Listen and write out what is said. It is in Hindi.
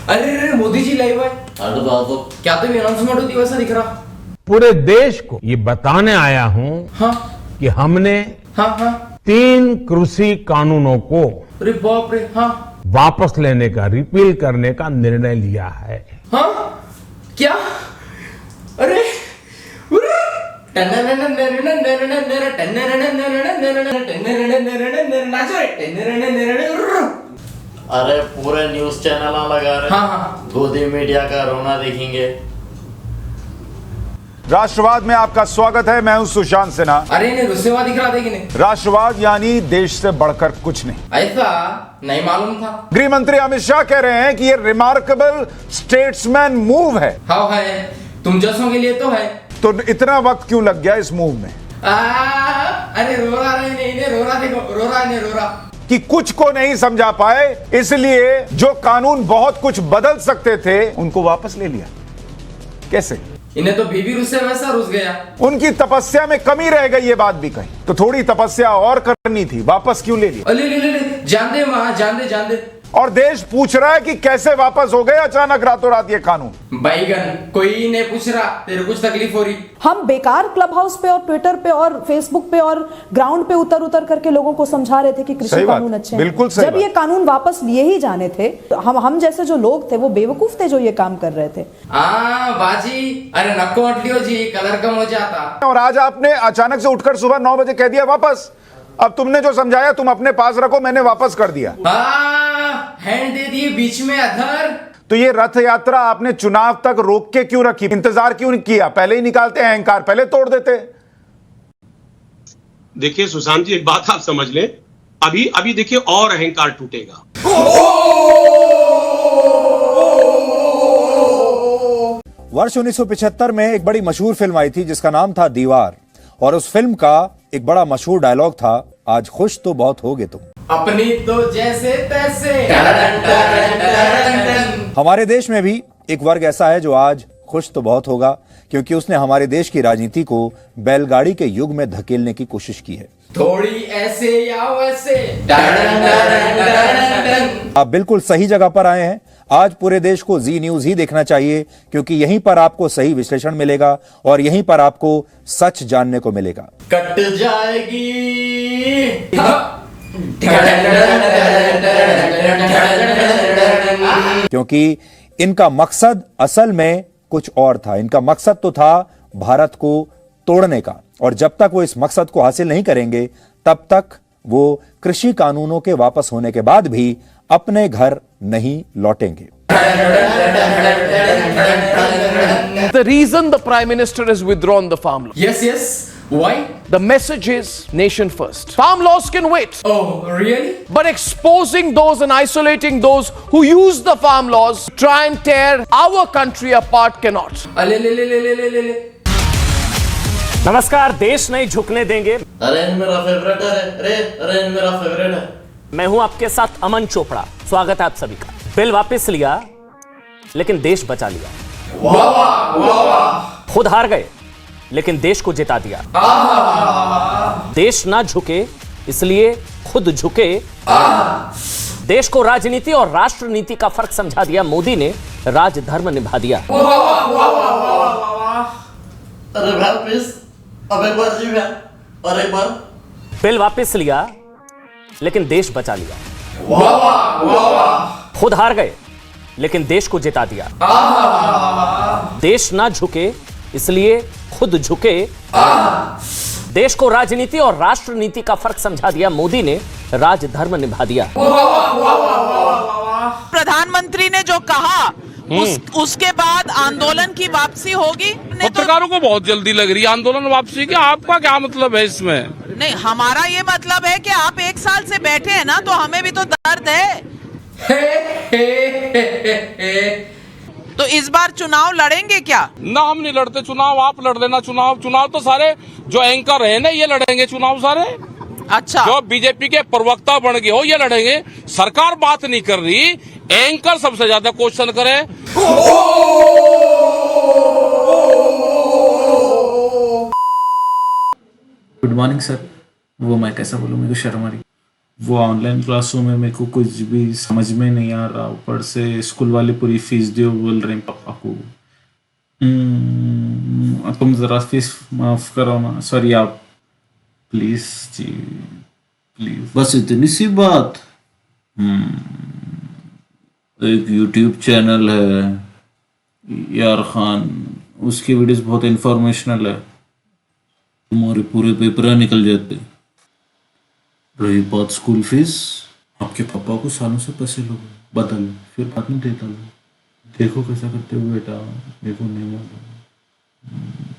अरे अरे मोदी जी लाइव है। अरे बाबू क्या तो अनाउंसमेंट होती वैसा दिख रहा। पूरे देश को ये बताने आया हूं हाँ कि हमने हाँ हाँ। 3 कृषि कानूनों को अरे बाप रे। हाँ वापस लेने का, रिपील करने का निर्णय लिया है। हाँ क्या? अरे अरे पूरे न्यूज चैनल लगा रहे। हाँ हाँ। गोदी मीडिया का रोना देखेंगे। राष्ट्रवाद में आपका स्वागत है। मैं हूं सुशांत सिन्हा। अरे इन्हें रुस्सेवा दिख रहा था कि नहीं? राष्ट्रवाद यानी देश से बढ़कर कुछ नहीं, ऐसा नहीं मालूम था। गृह मंत्री अमित शाह कह रहे हैं कि ये रिमार्केबल स्टेट्समैन मूव है। हाँ है, तुम जैसों के लिए तो है। तो इतना वक्त क्यों लग गया इस मूव में? अरे रो रहा नहीं, इन्हें रो रहा, देखो रो रहा, इन्हें रो रहा कि कुछ को नहीं समझा पाए, इसलिए जो कानून बहुत कुछ बदल सकते थे उनको वापस ले लिया। कैसे? इन्हें तो बीबी रुस से वैसा रुस गया। उनकी तपस्या में कमी रह गई, ये बात भी कही। तो थोड़ी तपस्या और करनी थी, वापस क्यों ले लिया? ले ले ले ले, जान दे मां, जान दे जान दे। और देश पूछ रहा है कि कैसे वापस हो गए अचानक रातों रात ये कानून। बैगन कोई नहीं पूछ रहा, तेरे कुछ तकलीफ हो रही? हम बेकार क्लब हाउस पे और ट्विटर पे और फेसबुक पे और ग्राउंड पे उतर उतर करके लोगों को समझा रहे थे कि कृषि कानून अच्छे हैं। बिल्कुल सही जब ये कानून वापस लिए ही जाने थे, हम जैसे जो लोग थे वो बेवकूफ थे जो ये काम कर रहे थे। बाजी, अरे नको हट लियो जी, कलर कम हो जाता। और आज आपने अचानक से उठकर सुबह 9 बजे कह दिया वापस। अब तुमने जो समझाया तुम अपने पास रखो, मैंने वापस कर दिया। हैंड दे दिए बीच में अधर। तो ये रथ यात्रा आपने चुनाव तक रोक के क्यों रखी? इंतजार क्यों नहीं किया? पहले ही निकालते हैं अहंकार, पहले तोड़ देते। देखिए सुशांत जी, एक बात आप समझ लें, अभी देखिए और अहंकार टूटेगा। वर्ष 1975 में एक बड़ी मशहूर फिल्म आई थी जिसका नाम था दीवार, और उस फिल्म का एक बड़ा मशहूर डायलॉग था, आज खुश तो बहुत होगे तुम, अपनी तो जैसे तैसे। हमारे देश में भी एक वर्ग ऐसा है जो आज खुश तो बहुत होगा, क्योंकि उसने हमारे देश की राजनीति को बैलगाड़ी के युग में धकेलने की कोशिश की है। थोड़ी ऐसे या वैसे। आप बिल्कुल सही जगह पर आए हैं। आज पूरे देश को जी न्यूज ही देखना चाहिए, क्योंकि यहीं पर आपको सही विश्लेषण मिलेगा और यहीं पर आपको सच जानने को मिलेगा। कट जाएगी। क्योंकि इनका मकसद असल में कुछ और था। इनका मकसद तो था भारत को तोड़ने का, और जब तक वो इस मकसद को हासिल नहीं करेंगे तब तक वो कृषि कानूनों के वापस होने के बाद भी अपने घर नहीं लौटेंगे। The reason the Prime Minister has withdrawn the farm law. Yes, yes. Why? The message is nation first. Farm laws can wait. Oh, really? But exposing those and isolating those who use the farm laws to try and tear our country apart cannot. ले ले ले ले ले ले ले ले। नमस्कार, देश नहीं झुकने देंगे। अरे मेरा फेवरेट है। अरे मेरा फेवरेट है। मैं हूं आपके साथ अमन चोपड़ा। स्वागत है आप सभी का। बिल वापस लिया लेकिन देश बचा लिया। वाह वाह वाह वाह। खुद हार गए लेकिन देश को जिता दिया। देश ना झुके इसलिए खुद झुके। देश को राजनीति और राष्ट्र नीति का फर्क समझा दिया। मोदी ने राजधर्म निभा दिया। अरे भाई प्लीज, अब एक बार जी भैया, और एक बार। बिल वापस लिया लेकिन देश बचा लिया। वाह वाह वाह वाह। खुद हार गए लेकिन देश को जिता दिया। देश ना झुके इसलिए खुद झुके। देश को राजनीति और राष्ट्र नीति का फर्क समझा दिया। मोदी ने राजधर्म निभा दिया। प्रधानमंत्री ने जो कहा उसके बाद आंदोलन की वापसी होगी। पत्रकारों को बहुत जल्दी लग रही है आंदोलन वापसी की। आपका क्या मतलब है इसमें? नहीं, हमारा ये मतलब है कि आप 1 साल से बैठे हैं ना, तो हमें भी तो दर्द है। तो इस बार चुनाव लड़ेंगे क्या? ना, हम नहीं लड़ते चुनाव, आप लड़ लेना चुनाव तो सारे जो एंकर है ना ये लड़ेंगे चुनाव सारे। अच्छा, जो बीजेपी के प्रवक्ता बन गए हो ये लड़ेंगे। सरकार बात नहीं कर रही, एंकर सबसे ज्यादा क्वेश्चन करे। Good morning sir. वो मैं कैसा बोलूं, मुझे शर्म आ रही। वो ऑनलाइन क्लासों में मेरे को कुछ भी समझ में नहीं आ रहा, ऊपर से स्कूल वाले पूरी फीस दो बोल रहे हैं पापा को। तुम ज़रा फीस माफ़ करो ना, सॉरी आप प्लीज़ जी प्लीज़, बस इतनी सी बात। एक यूट्यूब चैनल है यार खान, उसकी वीडियोस बहुत इंफॉर्मेशनल है, तुम्हारे पूरे पेपर निकल जाते। रही बात स्कूल फीस, आपके पापा को सालों से पैसे लो बदल, फिर बाद में देता लो, देखो कैसा करते हो बेटा, मेरे को नहीं मालूम।